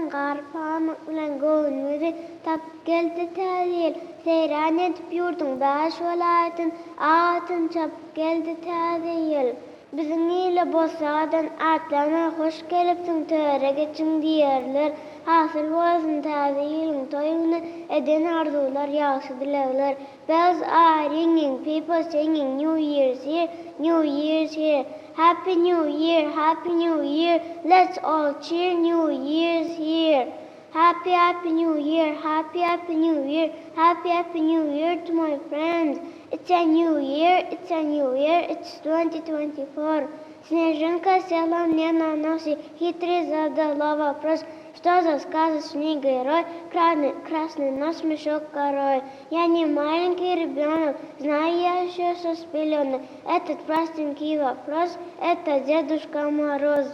garpam ulan gönlümüzü tap geldi tazil. Seyran edip yurdun baş velayetın ağatın çap geldi tazil. Bizim ile bosadan atlana hoş gelipsin töre geçin diyerler. Hasıl boğazın tazilin toyunu eden arzular yaxşı dilekler. Bells are ringing, people singing New Year's here, New Year's here. Happy New Year, Happy New Year. Let's all cheer, New Year's here. Happy, Happy New Year, Happy, Happy New Year. Happy, Happy New Year to my friends. It's a new year, it's a new year, it's 2024. Снежинка села мне на нос и хитрый задала вопрос. Что за сказочный герой, красный нос, мешок горой? Я не маленький ребенок, знаю я еще со спеленок. Этот простенький вопрос, это Дедушка Мороз.